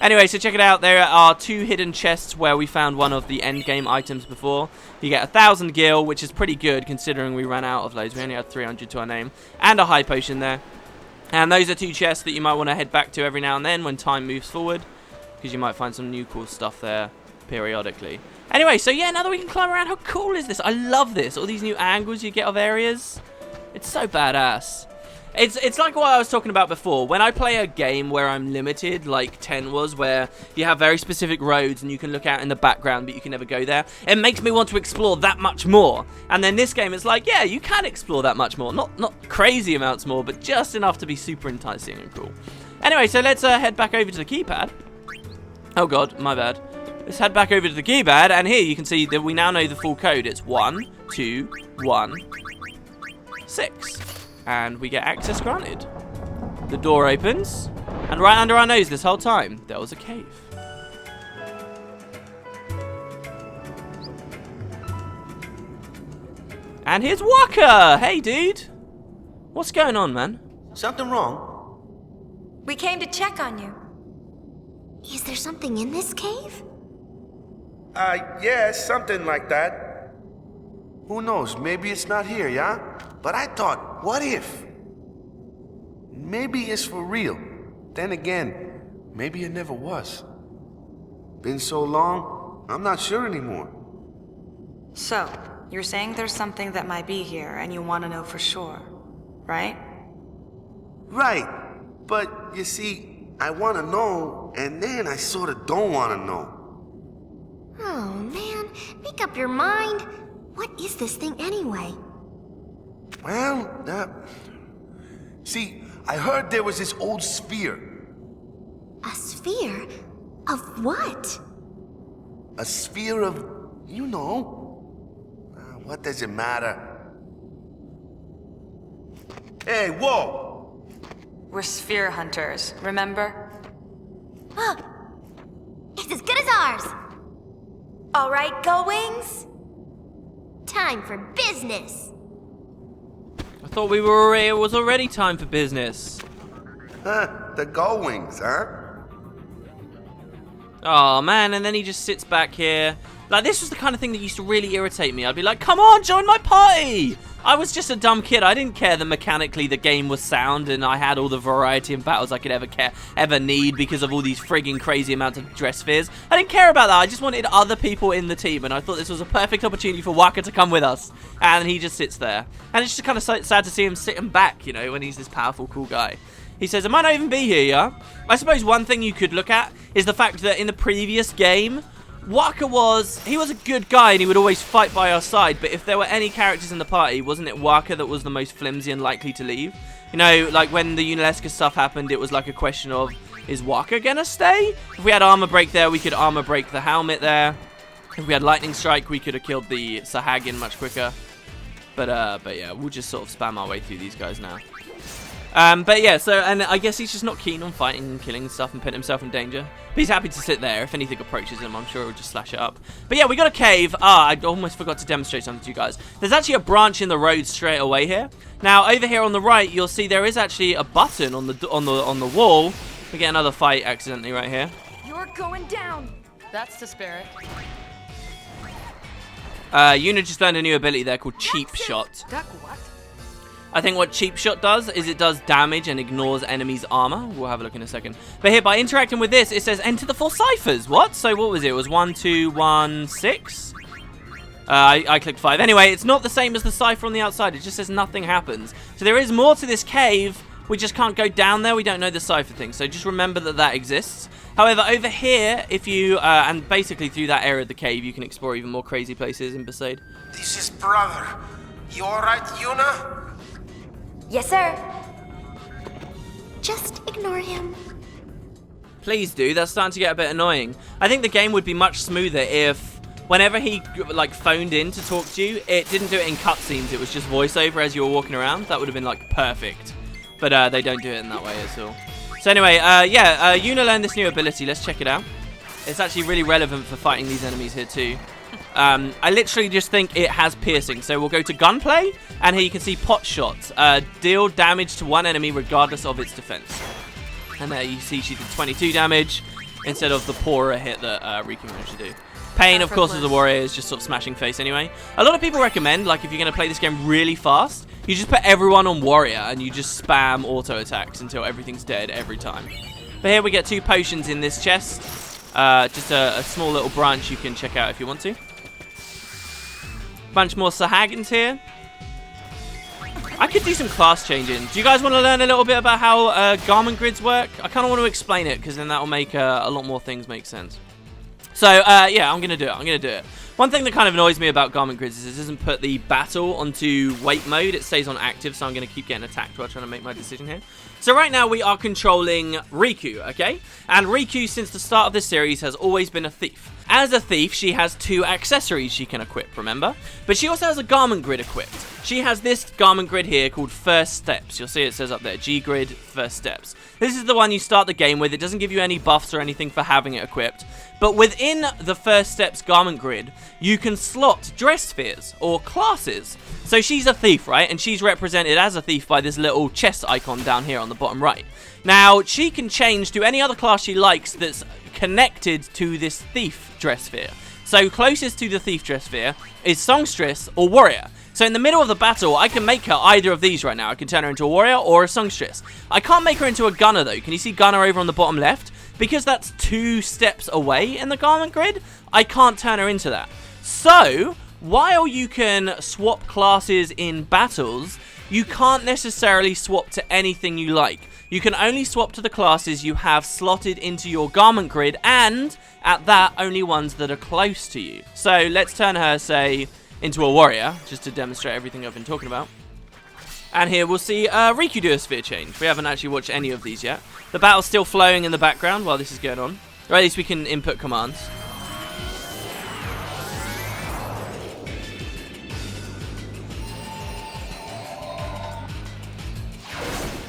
Anyway, so check it out. There are 2 hidden chests where we found one of the end game items before. You get 1,000 gil, which is pretty good considering we ran out of loads. We only had 300 to our name, and a high potion there. And those are 2 chests that you might want to head back to every now and then when time moves forward, because you might find some new cool stuff there periodically. Anyway, so yeah, now that we can climb around, how cool is this? I love this. All these new angles you get of areas. It's so badass. It's like what I was talking about before. When I play a game where I'm limited, like 10 was, where you have very specific roads and you can look out in the background, but you can never go there, it makes me want to explore that much more. And then this game, it's like, yeah, you can explore that much more. Not crazy amounts more, but just enough to be super enticing and cool. Anyway, so let's head back over to the keypad. Oh god, my bad. Let's head back over to the keypad, and here you can see that we now know the full code. It's 1, 2, 1, 6. And we get access granted. The door opens, and right under our nose this whole time, there was a cave. And here's Waka! Hey, dude! What's going on, man? Something wrong? We came to check on you. Is there something in this cave? Yeah, something like that. Who knows, maybe it's not here, yeah? But I thought, what if? Maybe it's for real. Then again, maybe it never was. Been so long, I'm not sure anymore. So, you're saying there's something that might be here and you want to know for sure, right? Right, but you see, I want to know, and then I sort of don't want to know. Oh, man. Make up your mind. What is this thing anyway? Well, see, I heard there was this old sphere. A sphere? Of what? A sphere of, you know. What does it matter? Hey, whoa! We're sphere hunters, remember? It's as good as ours. All right, go Wings. Time for business. I thought it was already time for business. The goings, huh? Oh man, and then he just sits back here. Like, this was the kind of thing that used to really irritate me. I'd be like, come on, join my party! I was just a dumb kid. I didn't care that mechanically the game was sound and I had all the variety in battles I could ever need because of all these frigging crazy amounts of dress spheres. I didn't care about that. I just wanted other people in the team, and I thought this was a perfect opportunity for Waka to come with us. And he just sits there. And it's just kind of sad to see him sitting back, you know, when he's this powerful, cool guy. He says, I might not even be here, yeah? I suppose one thing you could look at is the fact that in the previous game, Waka was a good guy and he would always fight by our side, but if there were any characters in the party, wasn't it Waka that was the most flimsy and likely to leave? You know, like when the Unalesca stuff happened, it was like a question of, is Waka gonna stay? If we had armor break there, we could armor break the helmet there. If we had lightning strike, we could have killed the Sahagin much quicker. But yeah, we'll just sort of spam our way through these guys now. But yeah, so, and I guess he's just not keen on fighting and killing stuff and putting himself in danger. But he's happy to sit there. If anything approaches him, I'm sure he'll just slash it up. But yeah, we got a cave. I almost forgot to demonstrate something to you guys. There's actually a branch in the road straight away here. Now, over here on the right, you'll see there is actually a button on the wall. We get another fight accidentally right here. You're going down. That's the spirit. Yuna just learned a new ability there called Cheap Shot. Duck what? I think what Cheap Shot does is it does damage and ignores enemies' armor. We'll have a look in a second. But here, by interacting with this, it says enter the 4 ciphers. What? So what was it? It was 1, 2, 1, 6? I clicked 5. Anyway, it's not the same as the cipher on the outside. It just says nothing happens. So there is more to this cave. We just can't go down there. We don't know the cipher thing. So just remember that that exists. However, over here, if you, and basically through that area of the cave, you can explore even more crazy places in Besaid. This is brother. You alright, Yuna? Yes, sir. Just ignore him. Please do. That's starting to get a bit annoying. I think the game would be much smoother if whenever he like phoned in to talk to you, it didn't do it in cutscenes. It was just voiceover as you were walking around. That would have been like perfect. But they don't do it in that way at all. So anyway, yeah, Yuna learned this new ability. Let's check it out. It's actually really relevant for fighting these enemies here too. I literally just think it has piercing. So we'll go to gunplay, and here you can see pot shot. Deal damage to one enemy regardless of its defense. And there you see she did 22 damage instead of the poorer hit that Riku managed to do. Pain, of course, as a warrior is just sort of smashing face anyway. A lot of people recommend, like, if you're going to play this game really fast, you just put everyone on warrior and you just spam auto attacks until everything's dead every time. But here we get 2 potions in this chest. Just a small little branch you can check out if you want to. Bunch more Sahagins here. I could do some class changing. Do you guys want to learn a little bit about how garment grids work? I kind of want to explain it because then that will make a lot more things make sense. So, yeah, I'm going to do it. One thing that kind of annoys me about garment grids is it doesn't put the battle onto wait mode. It stays on active, so I'm going to keep getting attacked while trying to make my decision here. So right now we are controlling Riku, okay? And Riku, since the start of this series, has always been a thief. As a thief, she has 2 accessories she can equip, remember? But she also has a garment grid equipped. She has this garment grid here called First Steps. You'll see it says up there, G-Grid, First Steps. This is the one you start the game with. It doesn't give you any buffs or anything for having it equipped. But within the First Steps garment grid, you can slot dress spheres or classes. So she's a thief, right? And she's represented as a thief by this little chest icon down here on the bottom right. Now, she can change to any other class she likes that's connected to this thief dress sphere. So closest to the thief dress sphere is songstress or warrior. So in the middle of the battle, I can make her either of these right now. I can turn her into a warrior or a songstress. I can't make her into a gunner though. Can you see gunner over on the bottom left? Because that's 2 steps away in the garment grid, I can't turn her into that. So, while you can swap classes in battles, you can't necessarily swap to anything you like. You can only swap to the classes you have slotted into your garment grid, and at that, only ones that are close to you. So let's turn her, say, into a warrior, just to demonstrate everything I've been talking about. And here we'll see Riku do a sphere change. We haven't actually watched any of these yet. The battle's still flowing in the background while this is going on. Or at least we can input commands.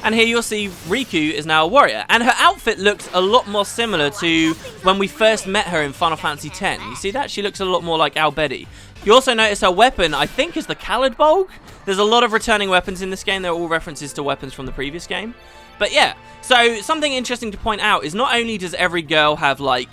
And here you'll see Riku is now a warrior. And her outfit looks a lot more similar to when we first met her in Final Fantasy X. You see that? She looks a lot more like Albedi. You also notice her weapon, I think, is the Khalid Bolg. There's a lot of returning weapons in this game. They're all references to weapons from the previous game. But yeah, so something interesting to point out is not only does every girl have like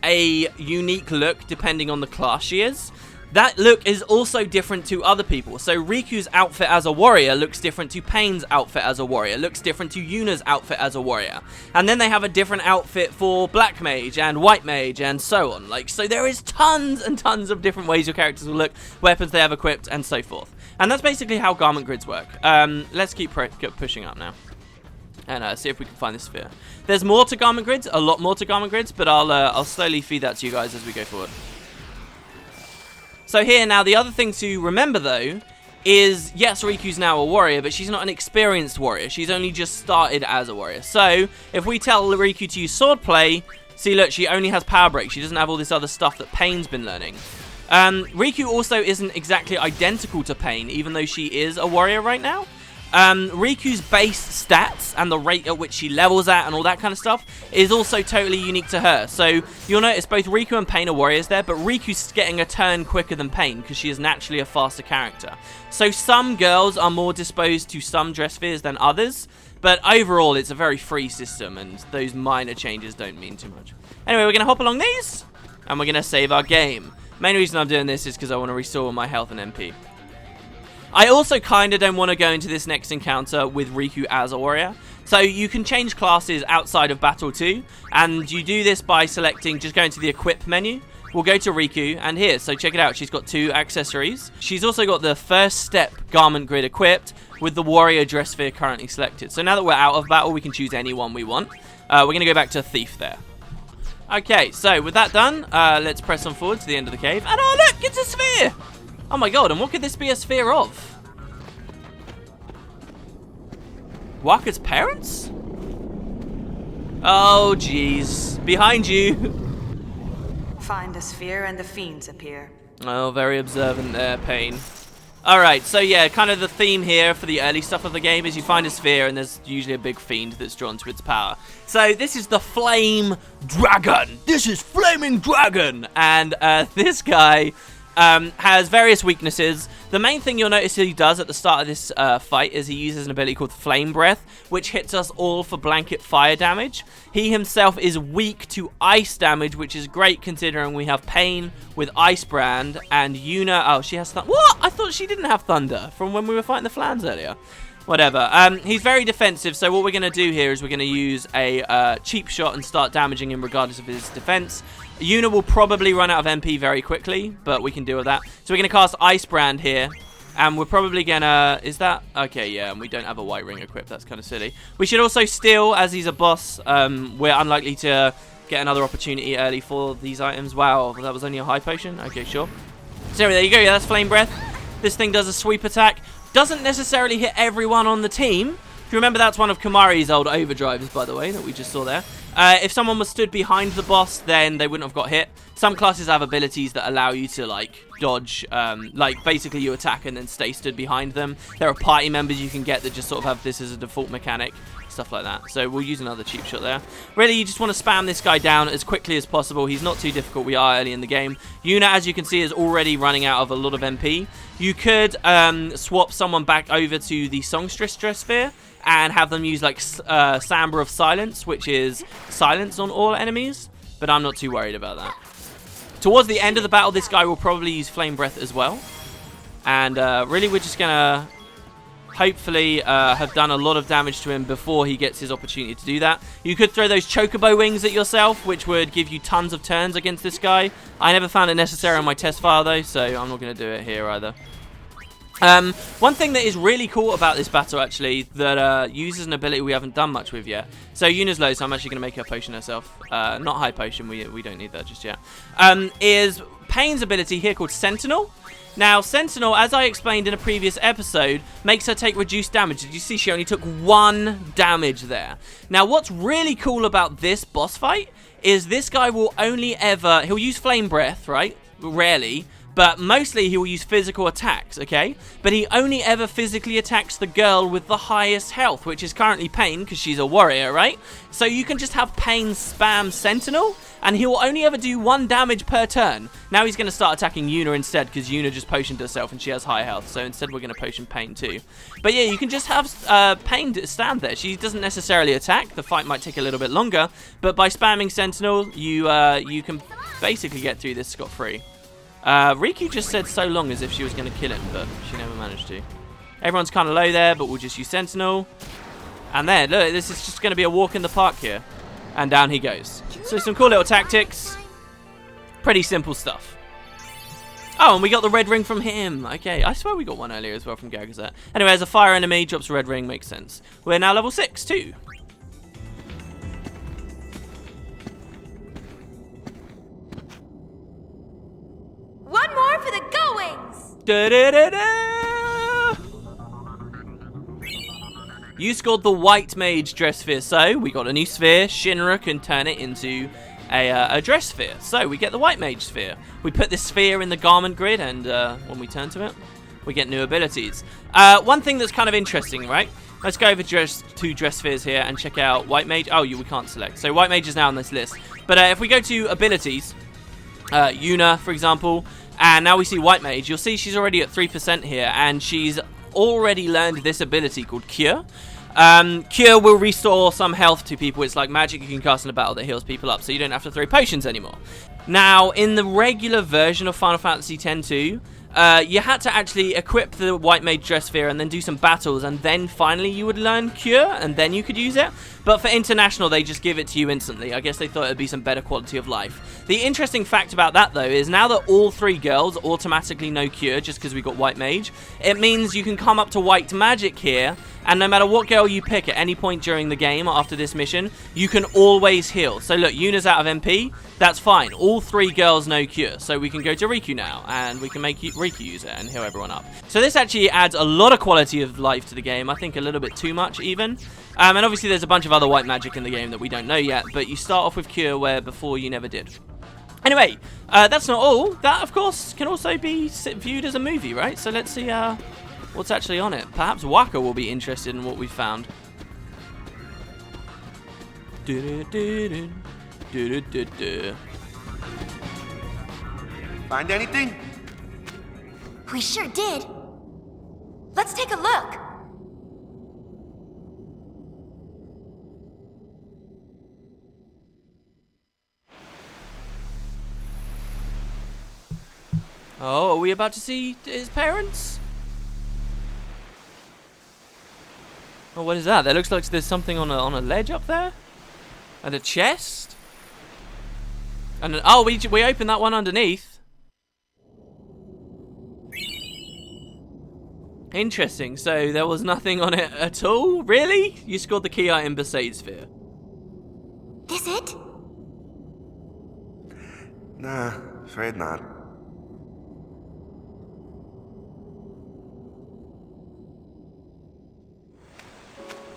a unique look depending on the class she is, that look is also different to other people. So Riku's outfit as a warrior looks different to Payne's outfit as a warrior, looks different to Yuna's outfit as a warrior. And then they have a different outfit for Black Mage and White Mage and so on. Like, so there is tons and tons of different ways your characters will look, weapons they have equipped, and so forth. And that's basically how garment grids work. Let's keep pushing up now. And see if we can find the sphere. There's more to garment grids, a lot more to garment grids, but I'll slowly feed that to you guys as we go forward. So here now, the other thing to remember though is, yes, Riku's now a warrior, but she's not an experienced warrior. She's only just started as a warrior. So if we tell Riku to use swordplay, see, look, she only has power break. She doesn't have all this other stuff that Payne's been learning. Riku also isn't exactly identical to Payne, even though she is a warrior right now. Riku's base stats and the rate at which she levels at and all that kind of stuff is also totally unique to her. So you'll notice both Riku and Payne are warriors there, but Riku's getting a turn quicker than Payne because she is naturally a faster character. So some girls are more disposed to some dress spheres than others, but overall it's a very free system and those minor changes don't mean too much. Anyway, we're going to hop along these and we're going to save our game. Main reason I'm doing this is because I want to restore my health and MP. I also kind of don't want to go into this next encounter with Riku as a warrior. So you can change classes outside of Battle 2, and you do this by selecting, just going to the Equip menu. We'll go to Riku, and here, so check it out, she's got 2 accessories. She's also got the first step garment grid equipped with the warrior dress sphere currently selected. So now that we're out of battle, we can choose any one we want. We're going to go back to Thief there. Okay, so with that done, let's press on forward to the end of the cave. And oh look, it's a sphere! Oh my god, and what could this be a sphere of? Wakka's parents? Oh jeez, behind you. Find a sphere and the fiends appear. Oh, very observant there, Payne. Alright, so yeah, kind of the theme here for the early stuff of the game is you find a sphere and there's usually a big fiend that's drawn to its power. So this is the Flame Dragon. This is Flaming Dragon. And this guy has various weaknesses. The main thing you'll notice he does at the start of this fight is he uses an ability called Flame Breath, which hits us all for blanket fire damage. He himself is weak to ice damage, which is great considering we have Payne with Ice Brand, and Yuna, oh, she has thunder. What? I thought she didn't have thunder from when we were fighting the Flans earlier. Whatever. He's very defensive, so what we're going to do here is we're going to use a cheap shot and start damaging him regardless of his defense. Yuna will probably run out of MP very quickly, but we can deal with that. So we're going to cast Ice Brand here, and we're probably going to... Is that... Okay, yeah, and we don't have a white ring equipped. That's kind of silly. We should also steal, as he's a boss. We're unlikely to get another opportunity early for these items. Wow, that was only a high potion? Okay, sure. So there you go. Yeah, that's Flame Breath. This thing does a sweep attack. Doesn't necessarily hit everyone on the team. If you remember, that's one of Kamari's old overdrives, by the way, that we just saw there. If someone was stood behind the boss, then they wouldn't have got hit. Some classes have abilities that allow you to, like, dodge. Like, basically you attack and then stay stood behind them. There are party members you can get that just sort of have this as a default mechanic. Stuff like that. So we'll use another cheap shot there. Really, you just want to spam this guy down as quickly as possible. He's not too difficult. We are early in the game. Yuna, as you can see, is already running out of a lot of MP. You could swap someone back over to the Songstress dress sphere and have them use like Samba of Silence, which is silence on all enemies, but I'm not too worried about that. Towards the end of the battle, this guy will probably use Flame Breath as well. And really, we're just going to hopefully have done a lot of damage to him before he gets his opportunity to do that. You could throw those Chocobo wings at yourself, which would give you tons of turns against this guy. I never found it necessary on my test file, though, so I'm not going to do it here either. One thing that is really cool about this battle, actually, that uses an ability we haven't done much with yet. So Yuna's low, so I'm actually going to make her potion herself. Not high potion, we don't need that just yet. Is Payne's ability here called Sentinel. Now, Sentinel, as I explained in a previous episode, makes her take reduced damage. Did you see she only took 1 damage there? Now, what's really cool about this boss fight is this guy will only ever... He'll use Flame Breath, right? Rarely. but mostly he will use physical attacks, okay? But he only ever physically attacks the girl with the highest health, which is currently Pain, because she's a warrior, right? So you can just have Pain spam Sentinel, and he will only ever do 1 damage per turn. Now he's going to start attacking Yuna instead, because Yuna just potioned herself and she has high health, so instead we're going to potion Pain too. But yeah, you can just have Pain stand there. She doesn't necessarily attack. The fight might take a little bit longer, but by spamming Sentinel, you can basically get through this scot-free. Riku just said so long as if she was going to kill him, but she never managed to. Everyone's kind of low there, but we'll just use Sentinel. And there, look, this is just going to be a walk in the park here. And down he goes. So some cool little tactics. Pretty simple stuff. Oh, and we got the red ring from him. Okay, I swear we got one earlier as well from Gagazet. Anyway, as a fire enemy, drops a red ring, makes sense. We're now level 6 too. One more for the Go-Wings! You scored the white mage dress sphere, so we got a new sphere. Shinra can turn it into a dress sphere. So we get the white mage sphere. We put this sphere in the garment grid, and when we turn to it, we get new abilities. One thing that's kind of interesting, right? Let's go over to dress spheres here and check out white mage. Oh, we can't select. So white mage is now on this list. But if we go to abilities, Yuna, for example, and now we see white mage, you'll see she's already at 3% here, and she's already learned this ability called Cure. Cure will restore some health to people. It's like magic you can cast in a battle that heals people up, so you don't have to throw potions anymore. Now, in the regular version of Final Fantasy X-2, you had to actually equip the white mage dress sphere and then do some battles, and then finally you would learn Cure, and then you could use it. But for International, they just give it to you instantly. I guess they thought it would be some better quality of life. The interesting fact about that, though, is now that all 3 girls automatically know Cure, just because we got white mage, it means you can come up to white magic here, and no matter what girl you pick at any point during the game after this mission, you can always heal. So look, Yuna's out of MP, that's fine. All 3 girls know Cure, so we can go to Riku now, and we can make Riku use it and heal everyone up. So this actually adds a lot of quality of life to the game, I think a little bit too much even. And obviously there's a bunch of other white magic in the game that we don't know yet, but you start off with Cure where before you never did. Anyway, that's not all. That, of course, can also be viewed as a movie, right? So let's see what's actually on it. Perhaps Waka will be interested in what we found. Find anything? We sure did. Let's take a look. Oh, are we about to see his parents? Oh, what is that? That looks like there's something on a ledge up there, and a chest. And oh, we opened that one underneath. Interesting. So there was nothing on it at all. Really? You scored the key item Besaid sphere. This it? Nah, afraid not.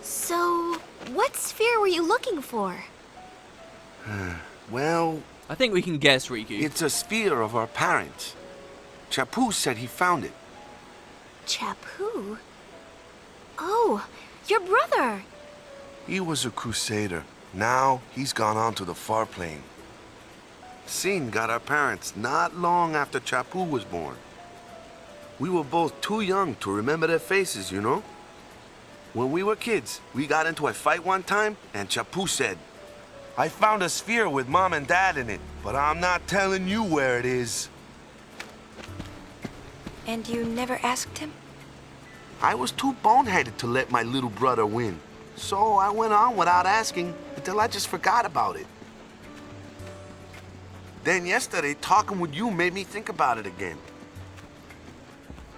So, what sphere were you looking for? Well, I think we can guess, Riku. it's a sphere of our parents. Chapu said he found it. Chapu? Oh, your brother! He was a crusader. Now, he's gone on to the far plane. Sin got our parents not long after Chapu was born. We were both too young to remember their faces, you know? When we were kids, we got into a fight one time, and Chapu said, "I found a sphere with Mom and Dad in it, but I'm not telling you where it is." And you never asked him? I was too boneheaded to let my little brother win. So I went on without asking until I just forgot about it. Then yesterday, talking with you made me think about it again.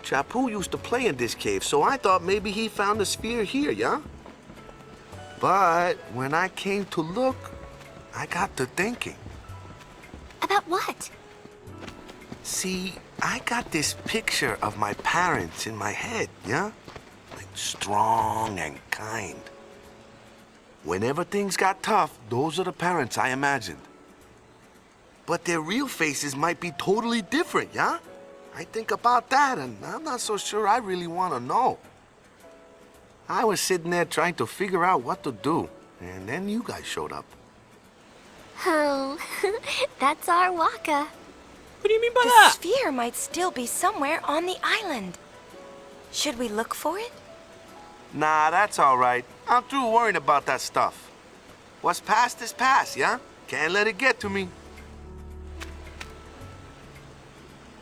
Chapu used to play in this cave, so I thought maybe he found a sphere here, yeah? But when I came to look, I got to thinking. About what? See, I got this picture of my parents in my head, yeah? Like strong and kind. Whenever things got tough, those are the parents I imagined. But their real faces might be totally different, yeah? I think about that, and I'm not so sure I really want to know. I was sitting there trying to figure out what to do, and then you guys showed up. Oh, that's our Waka. What do you mean by The that? sphere might still be somewhere on the island. Should we look for it? Nah, that's all right. I'm through worrying about that stuff. What's past is past, yeah? Can't let it get to me.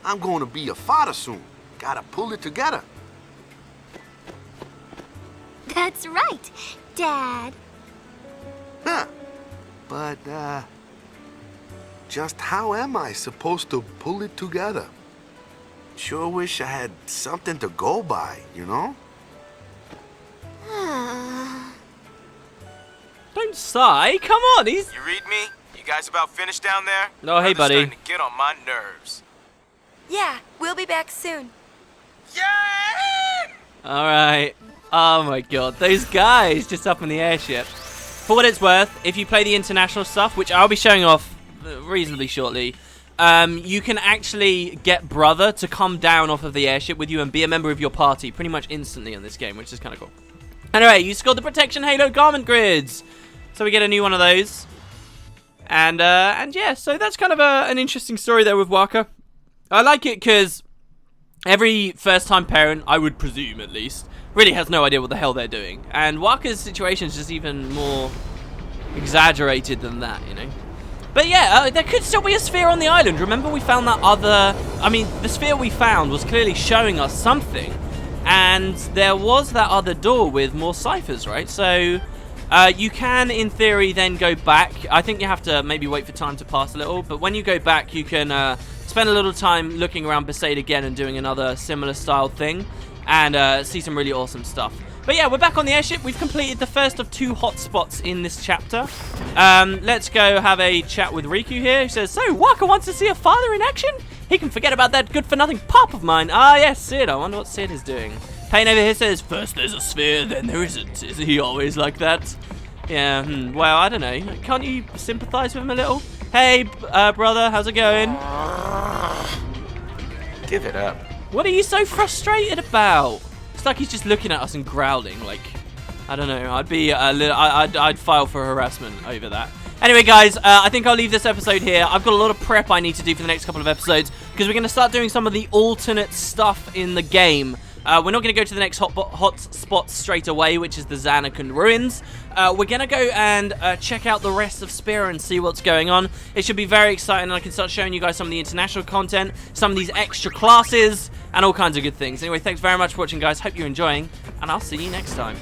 I'm going to be a father soon. Gotta pull it together. That's right, Dad. Huh. But, just how am I supposed to pull it together? Sure wish I had something to go by, you know? Don't sigh. Come on, he's... You read me? You guys about finished down there? Oh, hey, Brother's buddy. starting to get on my nerves. Yeah, we'll be back soon. Yeah! Alright. Oh my god. Those guys just up in the airship. For what it's worth, if you play the international stuff, which I'll be showing off reasonably shortly, you can actually get Brother to come down off of the airship with you and be a member of your party pretty much instantly in this game, which is kind of cool. Anyway, you scored the Protection Halo garment grids. So we get a new one of those. And yeah, so that's kind of an interesting story there with Waka. I like it because every first-time parent, I would presume at least, really has no idea what the hell they're doing. And Waka's situation is just even more exaggerated than that, you know. But yeah, there could still be a sphere on the island. Remember we found that other... I mean, the sphere we found was clearly showing us something. And there was that other door with more ciphers, right? So you can, in theory, then go back. I think you have to maybe wait for time to pass a little. But when you go back, you can spend a little time looking around Besaid again and doing another similar style thing. And see some really awesome stuff. But yeah, we're back on the airship. We've completed the first of 2 hotspots in this chapter. Let's go have a chat with Riku here, who says, so, Waka wants to see a father in action? He can forget about that good-for-nothing pop of mine. Ah, yes, Sid. I wonder what Sid is doing. Payne over here says, first there's a sphere, then there isn't. Is he always like that? Yeah, well, I don't know. Can't you sympathize with him a little? Hey, brother, how's it going? Give it up. What are you so frustrated about? It's like he's just looking at us and growling, like, I don't know, I'd be a little, I'd file for harassment over that. Anyway, guys, I think I'll leave this episode here. I've got a lot of prep I need to do for the next couple of episodes, because we're going to start doing some of the alternate stuff in the game. We're not going to go to the next hot spot straight away, which is the Xanakon Ruins. We're going to go and check out the rest of Spira and see what's going on. It should be very exciting, and I can start showing you guys some of the international content, some of these extra classes, and all kinds of good things. Anyway, thanks very much for watching, guys. Hope you're enjoying, and I'll see you next time.